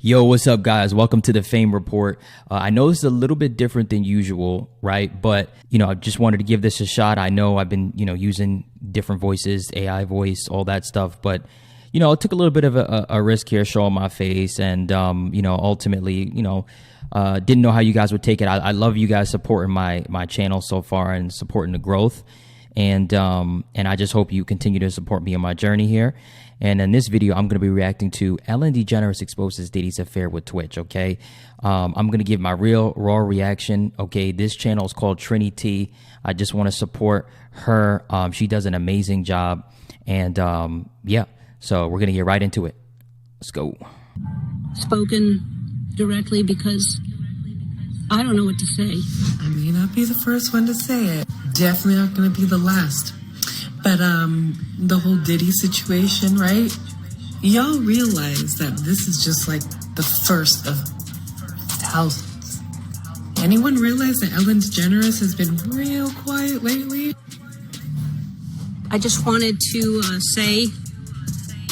Yo, what's up, guys? Welcome to the Fame Report. I know this is a little bit different than usual, right? But, I just wanted to give this a shot. I know I've been, using different voices, AI voice, all that stuff. But, it took a little bit of a risk here showing my face. And, ultimately, didn't know how you guys would take it. I love you guys supporting my channel so far and supporting the growth. And I just hope you continue to support me on my journey here. And in this video, I'm going to be reacting to Ellen DeGeneres exposes Diddy's affair with Twitch, okay? I'm going to give my real raw reaction, okay? This channel is called Trinity. I just want to support her. She does an amazing job. And yeah, so we're going to get right into it. Let's go. Spoken directly because I don't know what to say. I may not be the first one to say it. Definitely not going to be the last. But the whole Diddy situation, right? Y'all realize that this is just like the first of thousands. Anyone realize that Ellen DeGeneres has been real quiet lately? I just wanted to say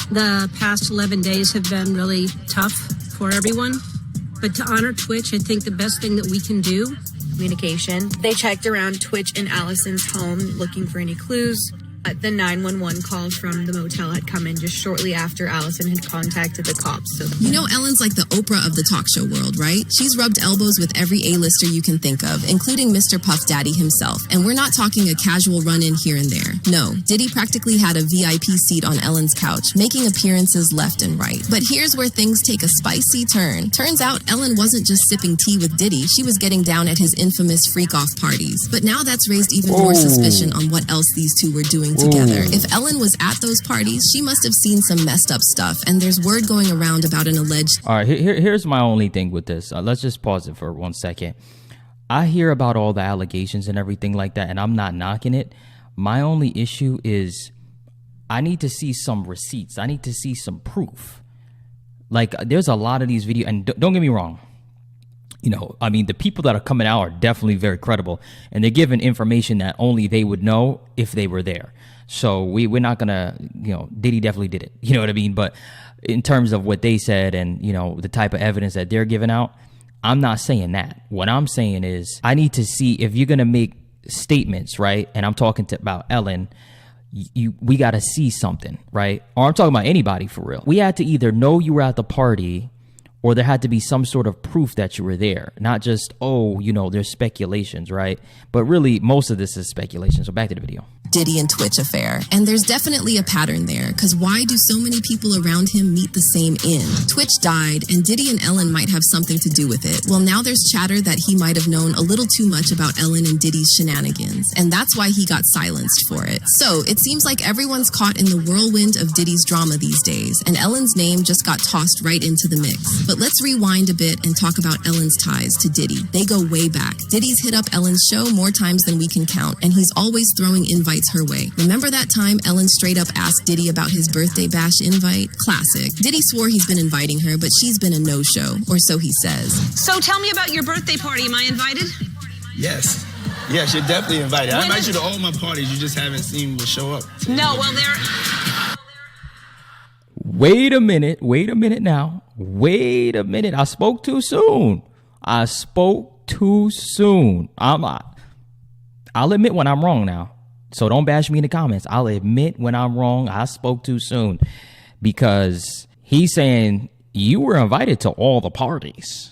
the past 11 days have been really tough for everyone. But to honor Twitch, I think the best thing that we can do. Communication. They checked around Twitch and Allison's home looking for any clues. The 911 call from the motel had come in just shortly after Allison had contacted the cops. So Ellen's like the Oprah of the talk show world, right? She's rubbed elbows with every A-lister you can think of, including Mr. Puff Daddy himself. And we're not talking a casual run-in here and there. No, Diddy practically had a VIP seat on Ellen's couch, making appearances left and right. But here's where things take a spicy turn. Turns out Ellen wasn't just sipping tea with Diddy, she was getting down at his infamous freak-off parties. But now that's raised even more suspicion on what else these two were doing together. If Ellen was at those parties, she must have seen some messed up stuff, and there's word going around about an alleged... All right, here's my only thing with this. Let's just pause it for 1 second. I hear about all the allegations and everything like that, and I'm not knocking it. My only issue is I need to see some receipts. I need to see some proof. Like, there's a lot of these videos, and don't get me wrong. The people that are coming out are definitely very credible, and they're giving information that only they would know if they were there. So we're not gonna, Diddy definitely did it. You know what I mean? But in terms of what they said and, the type of evidence that they're giving out, I'm not saying that. What I'm saying is I need to see if you're gonna make statements, right? And I'm talking about Ellen. We got to see something, right? Or I'm talking about anybody for real. We had to either know you were at the party, or there had to be some sort of proof that you were there, not just, there's speculations, right? But really, most of this is speculation. So back to the video. Diddy and Twitch affair. And there's definitely a pattern there, because why do so many people around him meet the same end? Twitch died, and Diddy and Ellen might have something to do with it. Well, now there's chatter that he might have known a little too much about Ellen and Diddy's shenanigans, and that's why he got silenced for it. So it seems like everyone's caught in the whirlwind of Diddy's drama these days, and Ellen's name just got tossed right into the mix. But let's rewind a bit and talk about Ellen's ties to Diddy. They go way back. Diddy's hit up Ellen's show more times than we can count, and he's always throwing invites her way. Remember that time Ellen straight up asked Diddy about his birthday bash invite? Classic. Diddy swore he's been inviting her, but she's been a no-show, or so he says. So tell me about your birthday party. Am I invited? Yes. Yes, you're definitely invited. I invite you to all my parties. You just haven't seen me show up. No, well, Wait a minute now. Wait a minute. I spoke too soon. I'll admit when I'm wrong now. So don't bash me in the comments. I'll admit when I'm wrong. I spoke too soon, because he's saying you were invited to all the parties,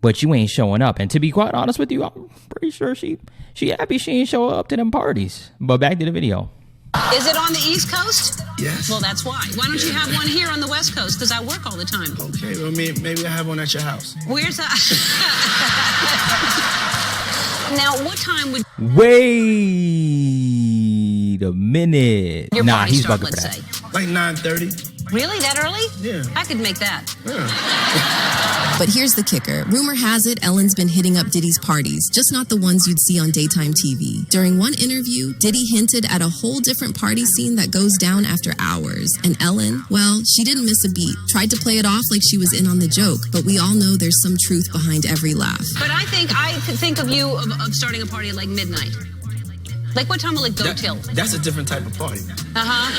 but you ain't showing up. And to be quite honest with you, I'm pretty sure she happy she ain't show up to them parties. But back to the video. Is it on the East Coast? Yes. Well, that's why. Why don't you have one here on the West Coast? Because I work all the time. Okay, well, maybe I have one at your house. Where's that? Now, what time would... Wait a minute. Your nah, party he's start, bugging for let's that. say? Like 9:30. Really? That early? Yeah. I could make that. Yeah. But here's the kicker. Rumor has it Ellen's been hitting up Diddy's parties, just not the ones you'd see on daytime TV. During one interview, Diddy hinted at a whole different party scene that goes down after hours. And Ellen, well, she didn't miss a beat. Tried to play it off like she was in on the joke, but we all know there's some truth behind every laugh. But I could think of you of starting a party at like midnight. Like what time will it go till? That's a different type of party. Uh-huh.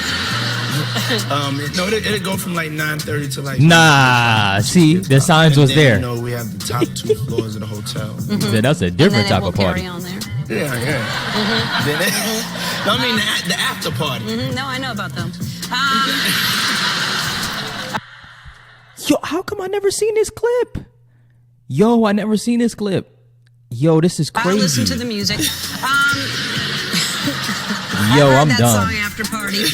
It'll go from like 9:30 to like. Nah, see, the signs was there. You know, we have the top 2 floors of the hotel. Yeah, that's a different type of party. Carry on there. Yeah. No, I mean the after party. No, I know about them. Yo, how come I never seen this clip? Yo, I never seen this clip. Yo, this is crazy. I listen to the music. Yo, I heard I'm that done. song after party.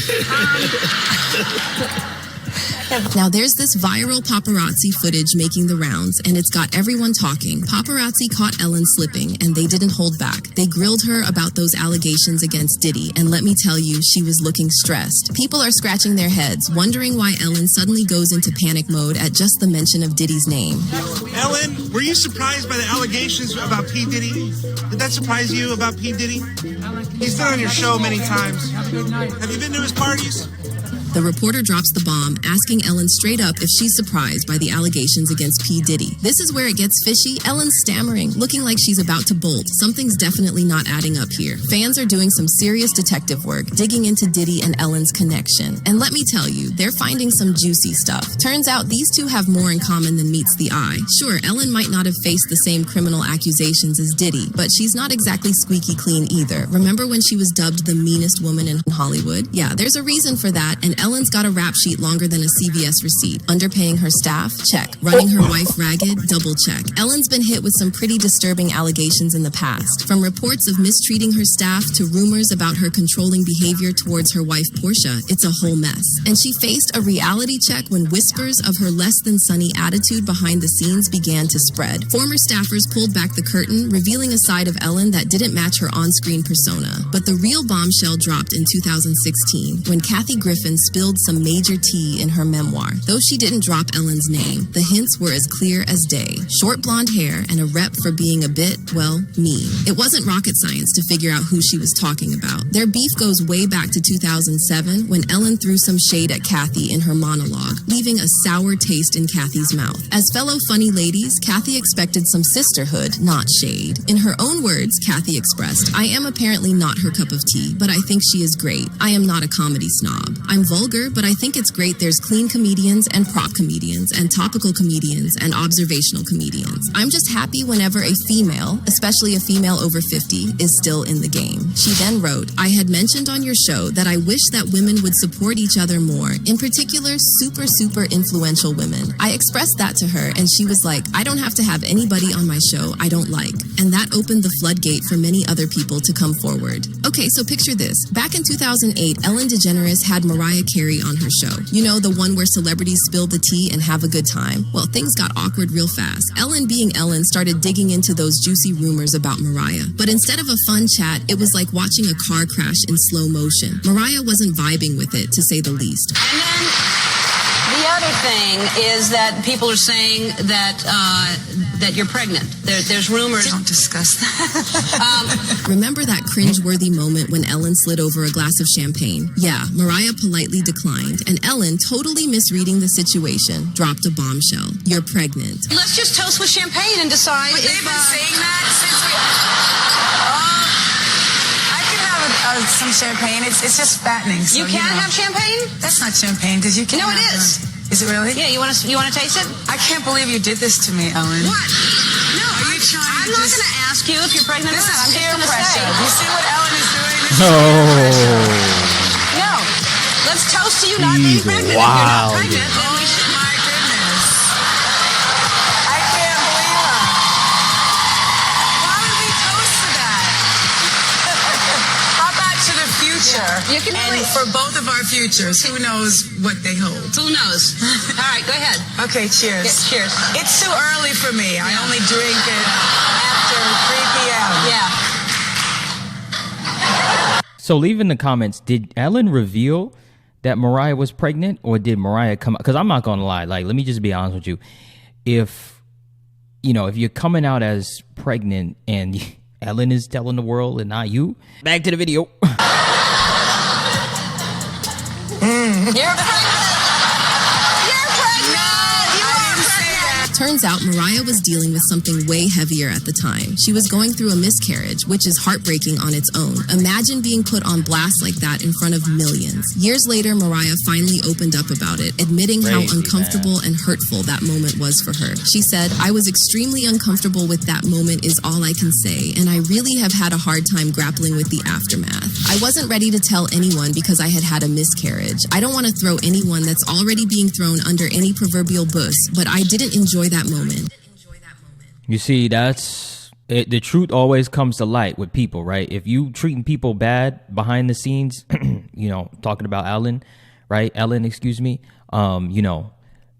Now there's this viral paparazzi footage making the rounds, and it's got everyone talking. Paparazzi caught Ellen slipping, and they didn't hold back. They grilled her about those allegations against Diddy, and let me tell you, she was looking stressed. People are scratching their heads, wondering why Ellen suddenly goes into panic mode at just the mention of Diddy's name. Ellen, were you surprised by the allegations about P. Diddy? Did that surprise you about P. Diddy? He's been on your show many times. Have you been to his parties? The reporter drops the bomb, asking Ellen straight up if she's surprised by the allegations against P. Diddy. This is where it gets fishy. Ellen's stammering, looking like she's about to bolt. Something's definitely not adding up here. Fans are doing some serious detective work, digging into Diddy and Ellen's connection. And let me tell you, they're finding some juicy stuff. Turns out these two have more in common than meets the eye. Sure, Ellen might not have faced the same criminal accusations as Diddy, but she's not exactly squeaky clean either. Remember when she was dubbed the meanest woman in Hollywood? Yeah, there's a reason for that, and Ellen's got a rap sheet longer than a CVS receipt. Underpaying her staff? Check. Running her wife ragged? Double check. Ellen's been hit with some pretty disturbing allegations in the past. From reports of mistreating her staff to rumors about her controlling behavior towards her wife Portia, it's a whole mess. And she faced a reality check when whispers of her less than sunny attitude behind the scenes began to spread. Former staffers pulled back the curtain, revealing a side of Ellen that didn't match her on-screen persona. But the real bombshell dropped in 2016 when Kathy Griffin spilled some major tea in her memoir. Though she didn't drop Ellen's name, the hints were as clear as day. Short blonde hair and a rep for being a bit, well, mean. It wasn't rocket science to figure out who she was talking about. Their beef goes way back to 2007 when Ellen threw some shade at Kathy in her monologue, leaving a sour taste in Kathy's mouth. As fellow funny ladies, Kathy expected some sisterhood, not shade. In her own words, Kathy expressed, "I am apparently not her cup of tea, but I think she is great. I am not a comedy snob. I'm vulgar, but I think it's great there's clean comedians and prop comedians and topical comedians and observational comedians. I'm just happy whenever a female, especially a female over 50, is still in the game." She then wrote, "I had mentioned on your show that I wish that women would support each other more, in particular super influential women. I expressed that to her and she was like, I don't have to have anybody on my show I don't like. And that opened the floodgate for many other people to come forward." Okay, so picture this. Back in 2008, Ellen DeGeneres had Mariah Carey on her show. You know, the one where celebrities spill the tea and have a good time? Well, things got awkward real fast. Ellen, being Ellen, started digging into those juicy rumors about Mariah. But instead of a fun chat, it was like watching a car crash in slow motion. Mariah wasn't vibing with it, to say the least. And then the other thing is that people are saying that that you're pregnant. There's rumors. Don't discuss that. Remember that cringe-worthy moment when Ellen slid over a glass of champagne? Yeah, Mariah politely declined, and Ellen, totally misreading the situation, dropped a bombshell. You're pregnant. Let's just toast with champagne and decide But if they've been saying that since we... I can have some champagne. It's just fattening. So, you can't have champagne. That's not champagne because you can't. No, it have is. Is it really? Yeah, you want to taste it? I can't believe you did this to me, Ellen. What? No, Are you trying I'm to not just- going to ask you if you're pregnant or This not. is I'm just peer going to pressure. say. You see what Ellen is doing? This is Oh. peer pressure. No. Let's toast to you not being He's pregnant. If you're wild. not pregnant, then we should. My goodness. I can't believe it. Why would we toast to that? How about to the future? You can And really- for both of our futures, who knows what they hold? Who knows? All right, go ahead. Okay, cheers. Yeah, cheers. It's too early for me. I only drink it after 3 p.m. Yeah. So leave in the comments, did Ellen reveal that Mariah was pregnant, or did Mariah come out? Because I'm not going to lie. Like, let me just be honest with you. If you're coming out as pregnant and Ellen is telling the world and not you, back to the video. You're pregnant. You're pregnant. You are pregnant. Turns out Mariah was dealing with something way heavier at the time. She was going through a miscarriage, which is heartbreaking on its own. Imagine being put on blast like that in front of millions. Years later, Mariah finally opened up about it, admitting how uncomfortable and hurtful that moment was for her. She said, "I was extremely uncomfortable with that moment is all I can say, and I really have had a hard time grappling with the aftermath. I wasn't ready to tell anyone because I had had a miscarriage. I don't want to throw anyone that's already being thrown under any proverbial bus, but I didn't enjoy that moment." You see, that's it. The truth always comes to light with people, right? If you treating people bad behind the scenes, you know, talking about Ellen, right? Ellen, excuse me. You know,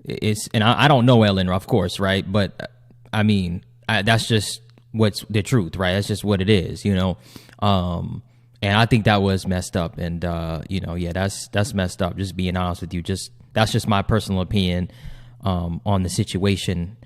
it's, and I don't know Ellen, of course, right? But I mean, that's just what's the truth, right? That's just what it is, you know? And I think that was messed up. And, you know, yeah, that's messed up. Just being honest with you, that's just my personal opinion, on the situation.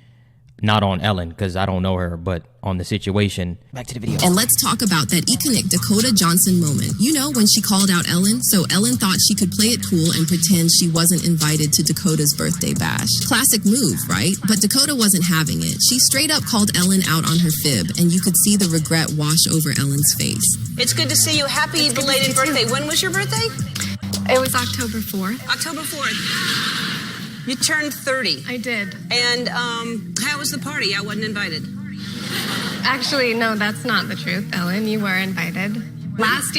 Not on Ellen, because I don't know her, but on the situation. Back to the video. And let's talk about that iconic Dakota Johnson moment. You know, when she called out Ellen, so Ellen thought she could play it cool and pretend she wasn't invited to Dakota's birthday bash. Classic move, right? But Dakota wasn't having it. She straight up called Ellen out on her fib, and you could see the regret wash over Ellen's face. It's good to see you. Happy belated birthday. When was your birthday? It was October 4th. October 4th. You turned 30. I did. And how was the party? I wasn't invited. Actually, no, that's not the truth, Ellen. You were invited. Last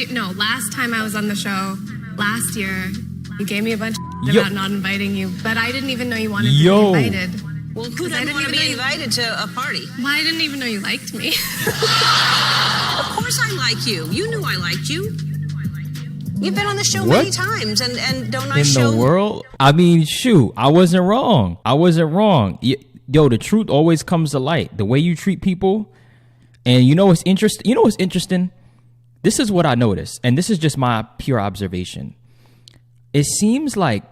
time I was on the show, last year, you gave me a bunch of about not inviting you, but I didn't even know you wanted to be invited. Well, who doesn't want to be invited to a party? Well, I didn't even know you liked me. Of course I like you. You knew I liked you. You've been on the show many times, and don't I show... In the world? I mean, shoot, I wasn't wrong. Yo, the truth always comes to light. The way you treat people, and you know what's interesting? This is what I noticed, and this is just my pure observation. It seems like,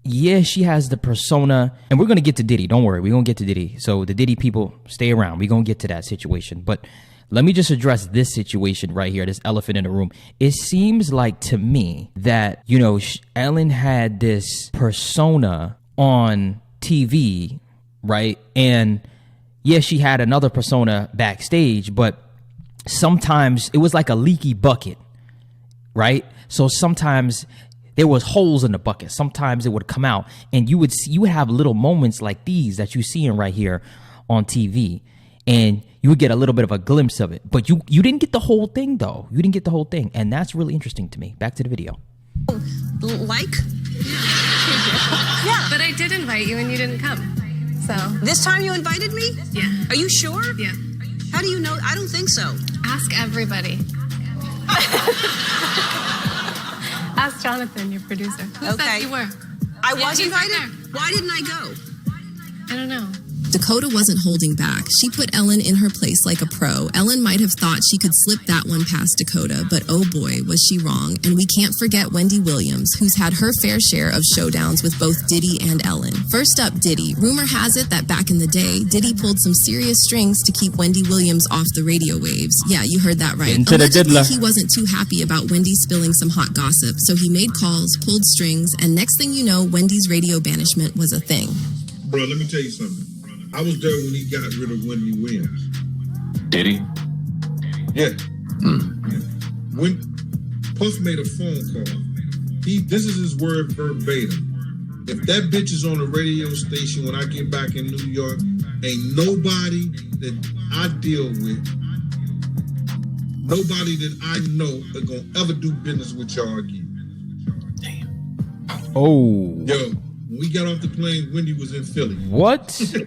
yeah, she has the persona, and we're going to get to Diddy. Don't worry, we're going to get to Diddy. So the Diddy people, stay around. We're going to get to that situation, but... let me just address this situation right here, this elephant in the room. It seems like to me that, you know, Ellen had this persona on TV, right? And yeah, she had another persona backstage, but sometimes it was like a leaky bucket, right? So sometimes there was holes in the bucket. Sometimes it would come out, and you would have little moments like these that you're seeing right here on TV. And you would get a little bit of a glimpse of it. But you didn't get the whole thing, though. You didn't get the whole thing. And that's really interesting to me. Back to the video. Like? Yeah. But I did invite you and you didn't come. So. This time you invited me? Yeah. Are you sure? Yeah. How do you know? I don't think so. Ask everybody. Ask Jonathan, your producer. Who said you were? I was invited? Why didn't I go? I don't know. Dakota wasn't holding back. She put Ellen in her place like a pro. Ellen might have thought she could slip that one past Dakota, but oh boy, was she wrong. And we can't forget Wendy Williams, who's had her fair share of showdowns with both Diddy and Ellen. First up, Diddy. Rumor has it that back in the day, Diddy pulled some serious strings to keep Wendy Williams off the radio waves. Yeah, you heard that right. Allegedly, he wasn't too happy about Wendy spilling some hot gossip, so he made calls, pulled strings, and next thing you know, Wendy's radio banishment was a thing. Bro, let me tell you something. I was there when he got rid of Wendy Williams. Did he? Yeah. When Puff made a phone call, this is his word verbatim. If that bitch is on the radio station when I get back in New York, ain't nobody that I deal with, nobody that I know are gonna ever do business with y'all again. Damn. Oh. Yo. When we got off the plane, Wendy was in Philly. What? I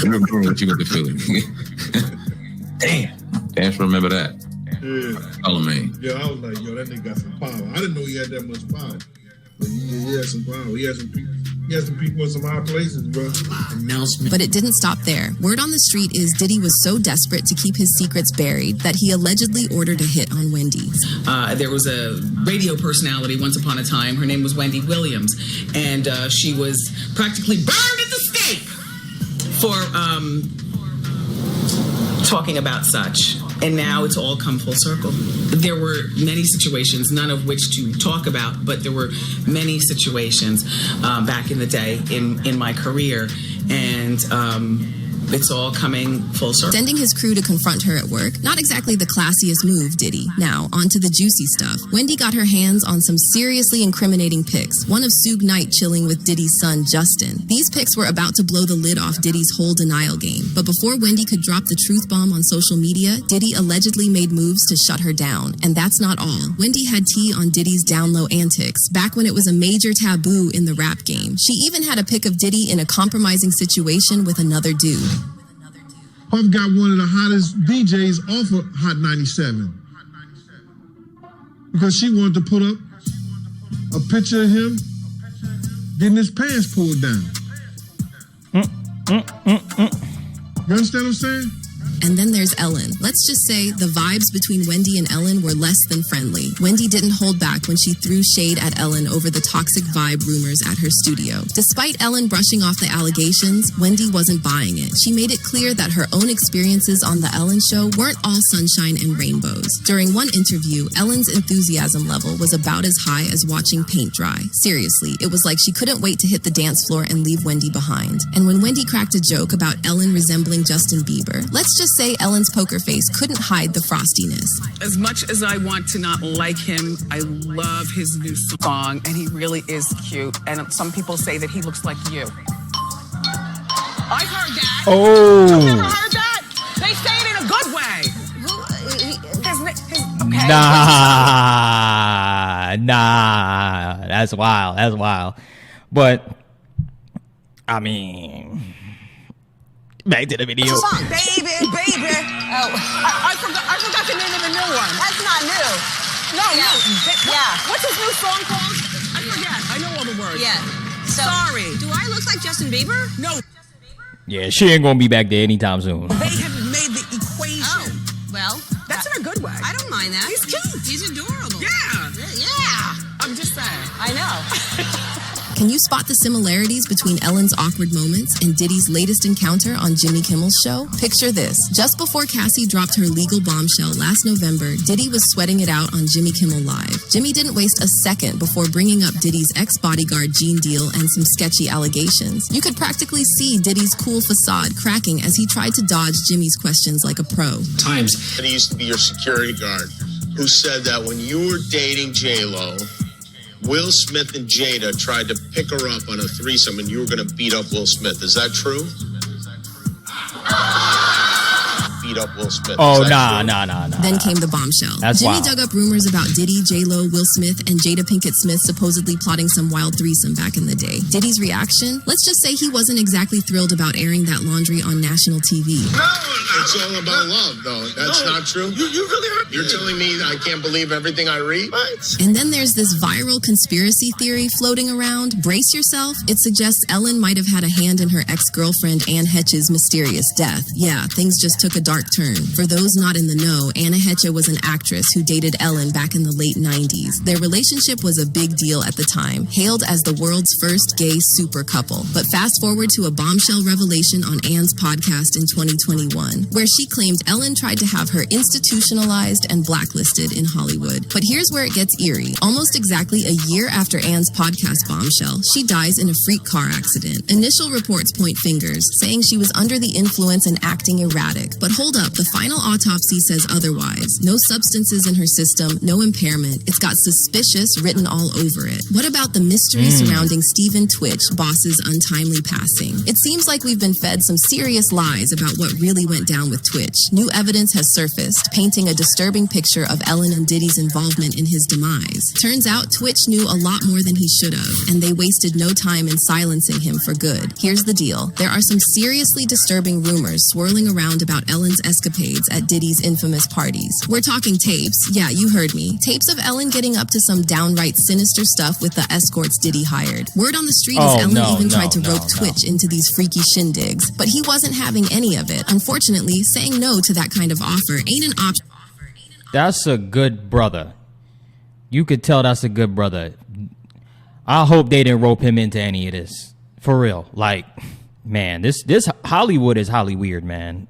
remember when you went to Philly. Damn. Dash remember that. Yeah. Oh, man. Yeah, I was like, yo, that nigga got some power. I didn't know he had that much power. But he had some power. He had some people. He had some people in some high places, bro. Announcement. But it didn't stop there. Word on the street is Diddy was so desperate to keep his secrets buried that he allegedly ordered a hit on Wendy. There was a radio personality once upon a time. Her name was Wendy Williams. And she was practically burned at the stake for talking about such. And now it's all come full circle. There were many situations, none of which to talk about, but there were many situations back in the day in my career. And it's all coming full circle. Sending his crew to confront her at work, not exactly the classiest move, Diddy. Now, on to the juicy stuff. Wendy got her hands on some seriously incriminating pics, one of Suge Knight chilling with Diddy's son, Justin. These pics were about to blow the lid off Diddy's whole denial game. But before Wendy could drop the truth bomb on social media, Diddy allegedly made moves to shut her down. And that's not all. Wendy had tea on Diddy's down-low antics, back when it was a major taboo in the rap game. She even had a pic of Diddy in a compromising situation with another dude. Puff got one of the hottest DJs off of Hot 97 because she wanted to put up a picture of him getting his pants pulled down. You understand what I'm saying? And then there's Ellen. Let's just say the vibes between Wendy and Ellen were less than friendly. Wendy didn't hold back when she threw shade at Ellen over the toxic vibe rumors at her studio. Despite Ellen brushing off the allegations, Wendy wasn't buying it. She made it clear that her own experiences on The Ellen Show weren't all sunshine and rainbows. During one interview, Ellen's enthusiasm level was about as high as watching paint dry. Seriously, it was like she couldn't wait to hit the dance floor and leave Wendy behind. And when Wendy cracked a joke about Ellen resembling Justin Bieber, let's just say Ellen's poker face couldn't hide the frostiness. As much as I want to not like him, I love his new song, and he really is cute. And some people say that he looks like you. I've heard that. Oh. You've never heard that? They say it in a good way. Okay. Nah. That's wild. But, I mean... Back to the video. Song, baby. Oh, I forgot the name of the new one. That's not new. No. What's his new song called? I forget. I know all the words. Yeah. So, sorry. Do I look like Justin Bieber? No. Yeah, she ain't gonna be back there anytime soon. They have made the equation. Oh, well. That's in a good way. I don't mind that. He's cute. He's adorable. Yeah. I'm just saying. I know. Can you spot the similarities between Ellen's awkward moments and Diddy's latest encounter on Jimmy Kimmel's show? Picture this. Just before Cassie dropped her legal bombshell last November, Diddy was sweating it out on Jimmy Kimmel Live. Jimmy didn't waste a second before bringing up Diddy's ex-bodyguard Gene Deal and some sketchy allegations. You could practically see Diddy's cool facade cracking as he tried to dodge Jimmy's questions like a pro. Times. And he used to be your security guard who said that when you were dating J-Lo, Will Smith and Jada tried to pick her up on a threesome and you were going to beat up Will Smith. Is that true? Beat up Will Smith. Oh, nah. Then came the bombshell. That's Jimmy wild. dug up rumors about Diddy, J-Lo, Will Smith, and Jada Pinkett Smith supposedly plotting some wild threesome back in the day. Diddy's reaction? Let's just say he wasn't exactly thrilled about airing that laundry on national TV. No, it's all about love, though. That's not true. You really hurt me. You're telling me I can't believe everything I read? And then there's this viral conspiracy theory floating around. Brace yourself. It suggests Ellen might have had a hand in her ex-girlfriend Anne Hetch's mysterious death. Yeah, things just took a dark turn. For those not in the know, Anna Hetche was an actress who dated Ellen back in the late 90s. Their relationship was a big deal at the time, hailed as the world's first gay super couple. But fast forward to a bombshell revelation on Anne's podcast in 2021, where she claimed Ellen tried to have her institutionalized and blacklisted in Hollywood. But here's where it gets eerie. Almost exactly a year after Anne's podcast bombshell, she dies in a freak car accident. Initial reports point fingers, saying she was under the influence and acting erratic. But hold up, the final autopsy says otherwise. No substances in her system, no impairment. It's got suspicious written all over it. What about the mystery surrounding Stephen Twitch, boss's untimely passing? It seems like we've been fed some serious lies about what really went down with Twitch. New evidence has surfaced, painting a disturbing picture of Ellen and Diddy's involvement in his demise. Turns out Twitch knew a lot more than he should have, and they wasted no time in silencing him for good. Here's the deal. There are some seriously disturbing rumors swirling around about Ellen's escapades at Diddy's infamous parties. We're talking tapes. Yeah, you heard me. Tapes of Ellen getting up to some downright sinister stuff with the escorts Diddy hired. Word on the street is Ellen tried to rope Twitch into these freaky shindigs, but he wasn't having any of it. Unfortunately, saying no to that kind of offer ain't an option. That's a good brother. You could tell that's a good brother. I hope they didn't rope him into any of this. For real. Like, man, this Hollywood is Holly weird, man.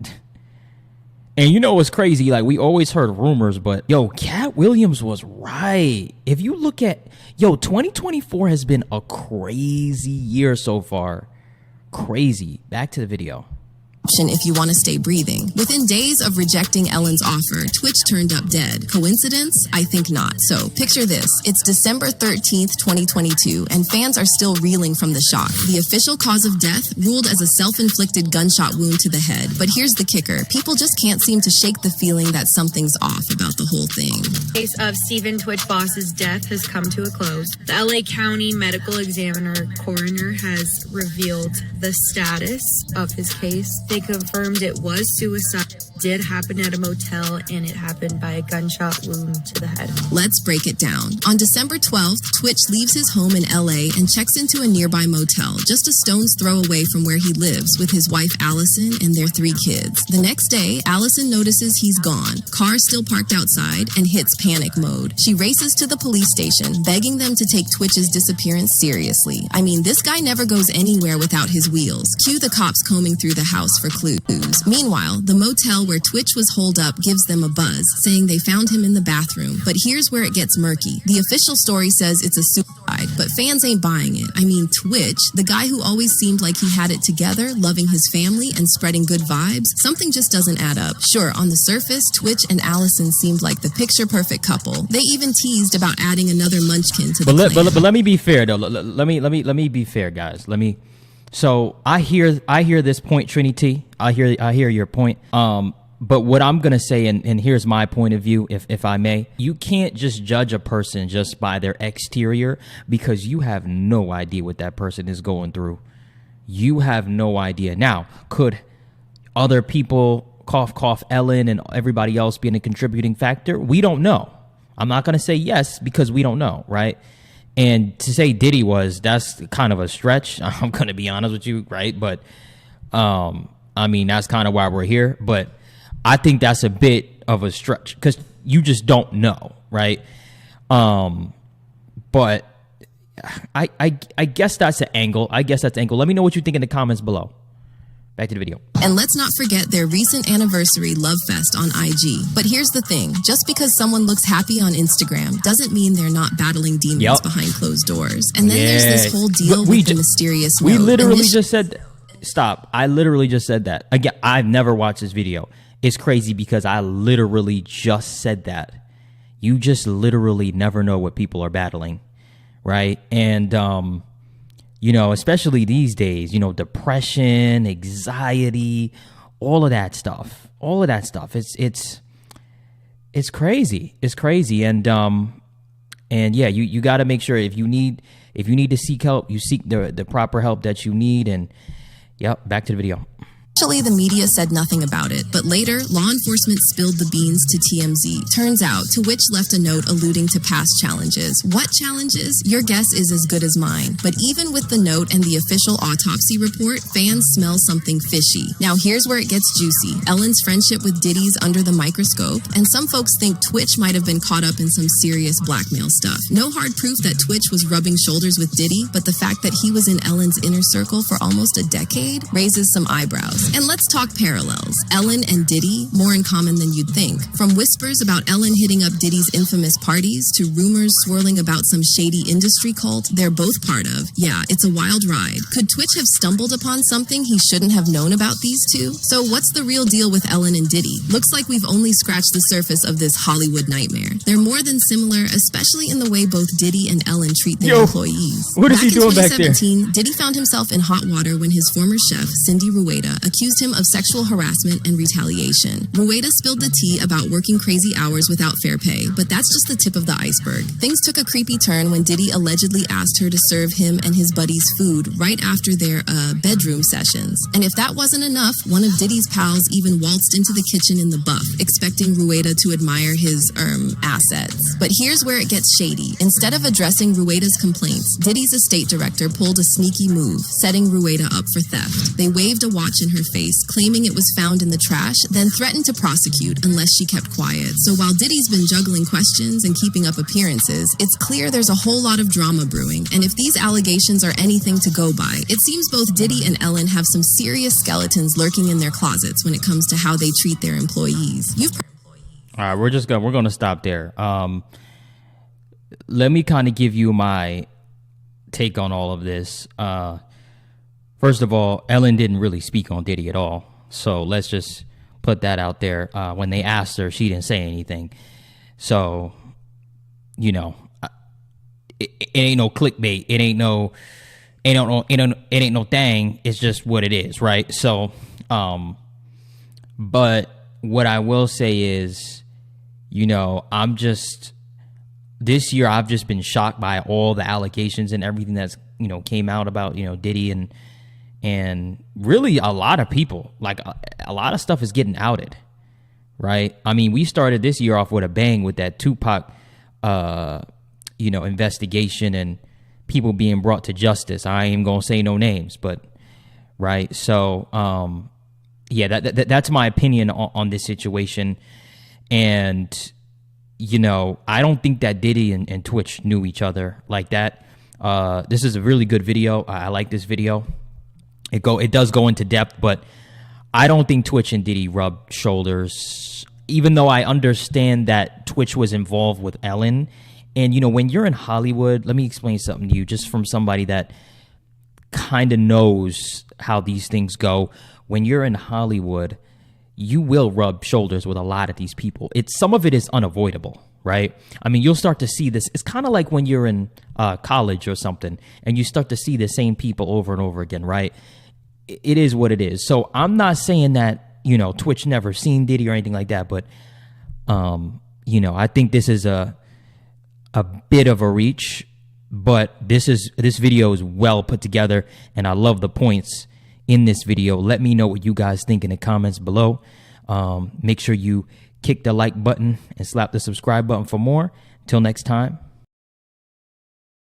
And you know what's crazy? Like, we always heard rumors, but yo, Cat Williams was right. If you look at 2024 has been a crazy year so far Crazy. Back to the video. If you want to stay breathing. Within days of rejecting Ellen's offer, Twitch turned up dead. Coincidence? I think not. So picture this. It's December 13th, 2022, and fans are still reeling from the shock. The official cause of death ruled as a self-inflicted gunshot wound to the head. But here's the kicker. People just can't seem to shake the feeling that something's off about the whole thing. The case of Stephen Twitch Boss's death has come to a close. The LA County Medical Examiner coroner has revealed the status of his case. They confirmed it was suicide, did happen at a motel, and it happened by a gunshot wound to the head. Let's break it down. On December 12th, Twitch leaves his home in LA and checks into a nearby motel, just a stone's throw away from where he lives with his wife Allison and their 3 kids. The next day, Allison notices he's gone, car still parked outside, and hits panic mode. She races to the police station, begging them to take Twitch's disappearance seriously. I mean, this guy never goes anywhere without his wheels. Cue the cops combing through the house for clues. Meanwhile, the motel where Twitch was holed up gives them a buzz, saying they found him in the bathroom. But here's where it gets murky. The official story says it's a suicide, but fans ain't buying it. I mean, Twitch, the guy who always seemed like he had it together, loving his family and spreading good vibes, something just doesn't add up. Sure, on the surface, Twitch and Allison seemed like the picture-perfect couple. They even teased about adding another munchkin to the clan. But let me be fair though. Let me be fair, guys. So I hear this point, Trinity. I hear your point. But what I'm gonna say, and here's my point of view, if I may, you can't just judge a person just by their exterior, because you have no idea what that person is going through. You have no idea. Now, could other people, cough cough, Ellen and everybody else, be in a contributing factor? We don't know. I'm not gonna say yes because we don't know, right? And to say Diddy that's kind of a stretch. I'm going to be honest with you, right? But, I mean, that's kind of why we're here. But I think that's a bit of a stretch because you just don't know, right? But I guess that's an angle. Let me know what you think in the comments below. Back to the video. And let's not forget their recent anniversary love fest on IG. But here's the thing. Just because someone looks happy on Instagram doesn't mean they're not battling demons behind closed doors. And then there's this whole deal with the mysterious We note. literally just said... Stop. I literally just said that. Again, I've never watched this video. It's crazy because I literally just said that. You just literally never know what people are battling, right? And... you know, especially these days, you know, depression, anxiety, all of that stuff. It's crazy. It's crazy. And yeah, you got to make sure if you need to seek help, you seek the proper help that you need. And yep, back to the video. Initially, the media said nothing about it, but later, law enforcement spilled the beans to TMZ. Turns out, Twitch left a note alluding to past challenges. What challenges? Your guess is as good as mine. But even with the note and the official autopsy report, fans smell something fishy. Now, here's where it gets juicy. Ellen's friendship with Diddy's under the microscope, and some folks think Twitch might have been caught up in some serious blackmail stuff. No hard proof that Twitch was rubbing shoulders with Diddy, but the fact that he was in Ellen's inner circle for almost a decade raises some eyebrows. And let's talk parallels. Ellen and Diddy, more in common than you'd think. From whispers about Ellen hitting up Diddy's infamous parties to rumors swirling about some shady industry cult they're both part of. Yeah, it's a wild ride. Could Twitch have stumbled upon something he shouldn't have known about these two? So what's the real deal with Ellen and Diddy? Looks like we've only scratched the surface of this Hollywood nightmare. They're more than similar, especially in the way both Diddy and Ellen treat their employees. What is he doing back there? Back in 2017, Diddy found himself in hot water when his former chef, Cindy Rueda, accused him of sexual harassment and retaliation. Rueda spilled the tea about working crazy hours without fair pay, but that's just the tip of the iceberg. Things took a creepy turn when Diddy allegedly asked her to serve him and his buddies food right after their bedroom sessions. And if that wasn't enough, one of Diddy's pals even waltzed into the kitchen in the buff, expecting Rueda to admire his assets. But here's where it gets shady. Instead of addressing Rueda's complaints, Diddy's estate director pulled a sneaky move, setting Rueda up for theft. They waved a watch in her face, claiming it was found in the trash, then threatened to prosecute unless she kept quiet. So while Diddy's been juggling questions and keeping up appearances, it's clear there's a whole lot of drama brewing. And if these allegations are anything to go by, it seems both Diddy and Ellen have some serious skeletons lurking in their closets when it comes to how they treat their employees. All right, we're going to stop there. Let me kind of give you my take on all of this. First of all, Ellen didn't really speak on Diddy at all. So let's just put that out there. When they asked her, she didn't say anything. So, you know, it ain't no clickbait. It ain't no thing. It's just what it is, right? So, but what I will say is, you know, this year I've just been shocked by all the allegations and everything that's, you know, came out about, you know, Diddy and really a lot of people. Like a lot of stuff is getting outed, right? I mean, we started this year off with a bang with that Tupac, you know, investigation and people being brought to justice. I ain't even gonna say no names, but right. So, yeah, that's my opinion on this situation. And, you know, I don't think that Diddy and Twitch knew each other like that. This is a really good video. I like this video. It does go into depth, but I don't think Twitch and Diddy rubbed shoulders, even though I understand that Twitch was involved with Ellen. And, you know, when you're in Hollywood, let me explain something to you, just from somebody that kind of knows how these things go. When you're in Hollywood, you will rub shoulders with a lot of these people. Some of it is unavoidable, right? I mean, you'll start to see this. It's kind of like when you're in college or something and you start to see the same people over and over again, right? It is what it is. So I'm not saying that, you know, Twitch never seen Diddy or anything like that, but, you know, I think this is a bit of a reach, but this video is well put together and I love the points in this video. Let me know what you guys think in the comments below. Make sure you kick the like button and slap the subscribe button for more. Till next time.